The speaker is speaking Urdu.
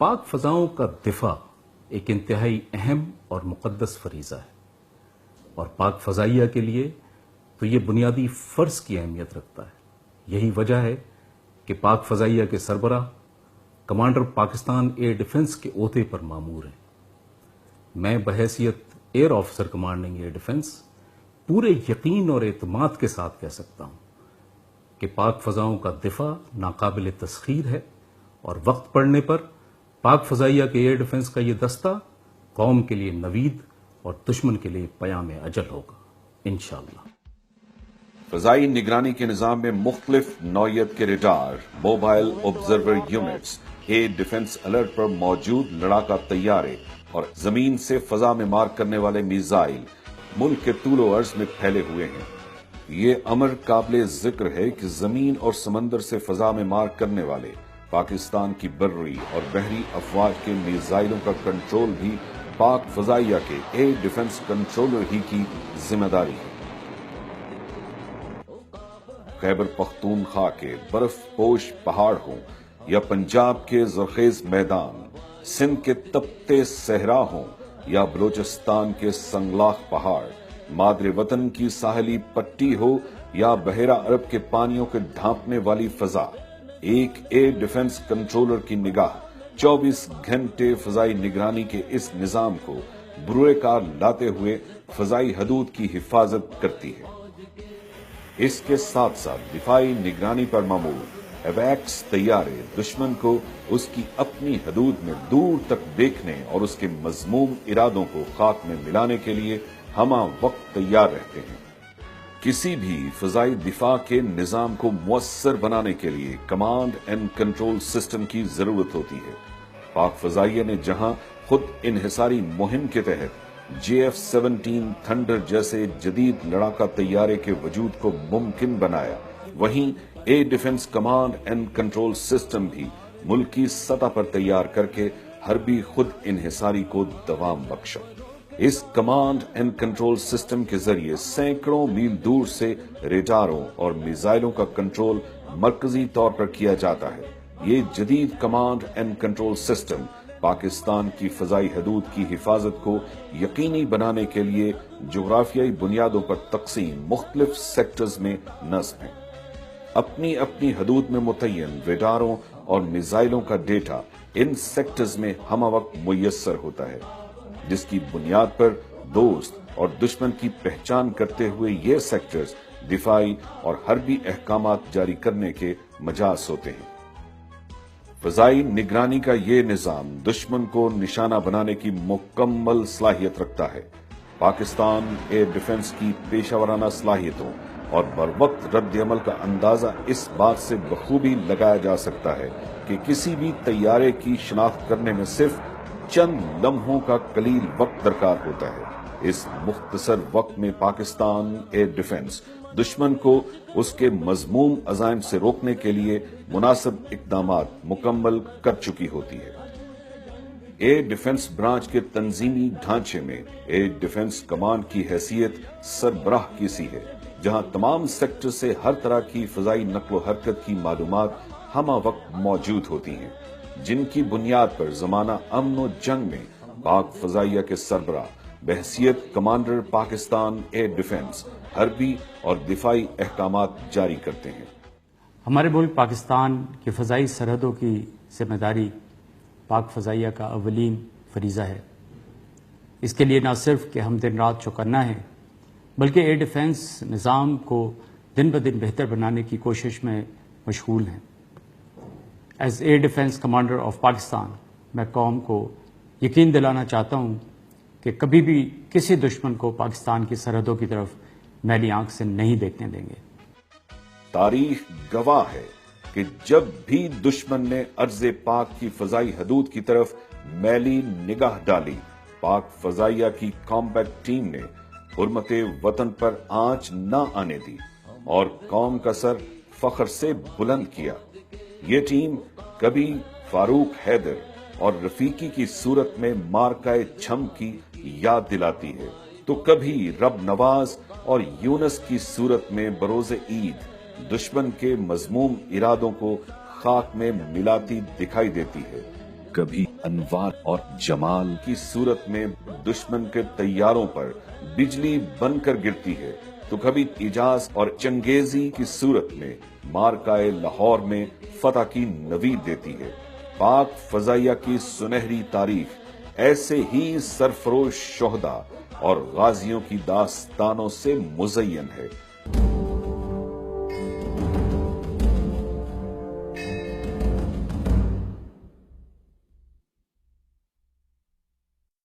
پاک فضاؤں کا دفاع ایک انتہائی اہم اور مقدس فریضہ ہے، اور پاک فضائیہ کے لیے تو یہ بنیادی فرض کی اہمیت رکھتا ہے۔ یہی وجہ ہے کہ پاک فضائیہ کے سربراہ کمانڈر پاکستان ایئر ڈیفنس کے عہدے پر مامور ہیں۔ میں بحیثیت air officer commanding air defence پورے یقین اور اعتماد کے ساتھ کہہ سکتا ہوں کہ پاک فضاؤں کا دفاع ناقابل تسخیر ہے، اور وقت پڑنے پر پاک فضائیہ کے ایئر ڈیفنس کا یہ دستہ قوم کے لیے نوید اور دشمن کے لیے پیام اجل ہوگا انشاءاللہ۔ فضائی نگرانی کے نظام میں مختلف نوعیت کے radar, mobile observer units, air defence alert پر موجود لڑاکا طیارے اور زمین سے فضا میں مار کرنے والے میزائل ملک کے طول و عرض میں پھیلے ہوئے ہیں۔ یہ امر قابل ذکر ہے کہ زمین اور سمندر سے فضا میں مار کرنے والے پاکستان کی بری اور بحری افواج کے میزائلوں کا کنٹرول بھی پاک فضائیہ کے ایئر ڈیفنس کنٹرولر ہی کی ذمہ داری ہے۔ خیبر پختونخوا کے برف پوش پہاڑ ہوں یا پنجاب کے زرخیز میدان، سندھ کے تپتے صحرا ہوں یا بلوچستان کے سنگلاخ پہاڑ، مادر وطن کی ساحلی پٹی ہو یا بحیرہ عرب کے پانیوں کے ڈھانپنے والی فضا، ایک ایئر ڈیفنس کنٹرولر کی نگاہ 24 گھنٹے فضائی نگرانی کے اس نظام کو بروئے کار لاتے ہوئے فضائی حدود کی حفاظت کرتی ہے۔ اس کے ساتھ ساتھ دفاعی نگرانی پر مامور ایویکس طیارے دشمن کو اس کی اپنی حدود میں دور تک دیکھنے اور اس کے مذموم ارادوں کو خاک میں ملانے کے لیے ہمہ وقت تیار رہتے ہیں۔ کسی بھی فضائی دفاع کے نظام کو مؤثر بنانے کے لیے کمانڈ اینڈ کنٹرول سسٹم کی ضرورت ہوتی ہے۔ پاک فضائیہ نے جہاں خود انحصاری مہم کے تحت JF-17 تھنڈر جیسے جدید لڑاکا طیارے کے وجود کو ممکن بنایا، وہیں air defence command and control system بھی ملکی سطح پر تیار کر کے حربی خود انحصاری کو دوام بخشا۔ اس کمانڈ اینڈ کنٹرول سسٹم کے ذریعے سینکڑوں میل دور سے ریڈاروں اور میزائلوں کا کنٹرول مرکزی طور پر کیا جاتا ہے۔ یہ جدید command and control system Pakistan کی فضائی حدود کی حفاظت کو یقینی بنانے کے لیے جغرافیائی بنیادوں پر تقسیم مختلف سیکٹرز میں نصب ہیں۔ اپنی اپنی حدود میں متعین ریڈاروں اور میزائلوں کا ڈیٹا ان سیکٹرز میں ہمہ وقت میسر ہوتا ہے، جس کی بنیاد پر دوست اور دشمن کی پہچان کرتے ہوئے یہ سیکٹرز دفاعی اور حربی احکامات جاری کرنے کے مجاز ہوتے ہیں۔ فضائی نگرانی کا یہ نظام دشمن کو نشانہ بنانے کی مکمل صلاحیت رکھتا ہے۔ پاکستان ایئر ڈیفنس کی پیشہ ورانہ صلاحیتوں اور بروقت رد عمل کا اندازہ اس بات سے بخوبی لگایا جا سکتا ہے کہ کسی بھی طیارے کی شناخت کرنے میں صرف چند لمحوں کا قلیل وقت درکار ہوتا ہے۔ اس مختصر وقت میں پاکستان ایئر ڈیفنس دشمن کو اس کے مذموم عزائم سے روکنے کے لیے مناسب اقدامات مکمل کر چکی ہوتی ہے۔ ایئر ڈیفنس برانچ کے تنظیمی ڈھانچے میں ایئر ڈیفنس کمانڈ کی حیثیت سربراہ کی سی ہے، جہاں تمام سیکٹر سے ہر طرح کی فضائی نقل و حرکت کی معلومات ہمہ وقت موجود ہوتی ہیں، جن کی بنیاد پر زمانہ امن و جنگ میں پاک فضائیہ کے سربراہ بحیثیت کمانڈر پاکستان ایئر ڈیفنس حربی اور دفاعی احکامات جاری کرتے ہیں۔ ہمارے ملک پاکستان کی فضائی سرحدوں کی ذمہ داری پاک فضائیہ کا اولین فریضہ ہے۔ اس کے لیے نہ صرف کہ ہم دن رات چوکنا ہے، بلکہ ایئر ڈیفنس نظام کو دن بدن بہتر بنانے کی کوشش میں مشغول ہیں۔ As air defence commander of Pakistan میں قوم کو یقین دلانا چاہتا ہوں کہ کبھی بھی کسی دشمن کو پاکستان کی سرحدوں کی طرف میلی آنکھ سے نہیں دیکھنے دیں گے۔ تاریخ گواہ ہے کہ جب بھی دشمن نے ارض پاک کی فضائی حدود کی طرف میلی نگاہ ڈالی، پاک فضائیہ کی کامبیٹ ٹیم نے حرمت وطن پر آنچ نہ آنے دی اور قوم کا سر فخر سے بلند کیا۔ یہ ٹیم کبھی فاروق حیدر اور رفیقی کی صورت میں مارکہ چھم کی یاد دلاتی ہے، تو کبھی رب نواز اور یونس کی صورت میں بروز عید دشمن کے مذموم ارادوں کو خاک میں ملاتی دکھائی دیتی ہے۔ کبھی انوار اور جمال کی صورت میں دشمن کے طیاروں پر بجلی بن کر گرتی ہے، تو کبھی اعجاز اور چنگیزی کی صورت میں مارکائے لاہور میں فتح کی نوید دیتی ہے۔ پاک فضائیہ کی سنہری تاریخ ایسے ہی سرفروش شہداء اور غازیوں کی داستانوں سے مزین ہے۔